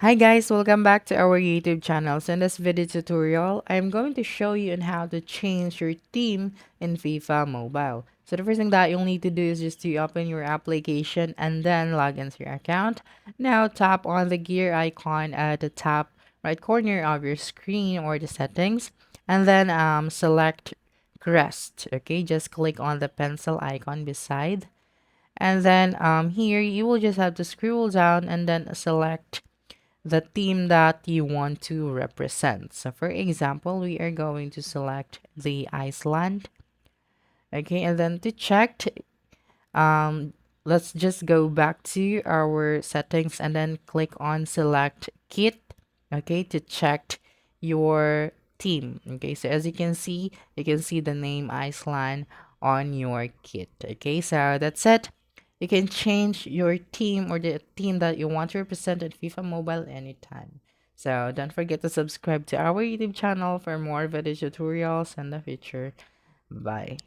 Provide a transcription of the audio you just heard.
Hi guys, welcome back to our YouTube channel. So in this video tutorial, I'm going to show you on how to change your theme in FIFA Mobile. So the first thing that you'll need to do is just to open your application and then log into your account. Now tap on the gear icon at the top right corner of your screen or the settings, and then select crest. Okay, just click on the pencil icon beside, and then here you will just have to scroll down and then select the theme that you want to represent. So for example, we are going to select the Iceland. Okay, and then to check, um, let's just go back to our settings and then click on select kit. Okay, to check your theme. Okay, so as you can see the name Iceland on your kit. Okay, so that's it. You can change your team or the team that you want to represent in FIFA Mobile anytime. So don't forget to subscribe to our YouTube channel for more video tutorials in the future. Bye.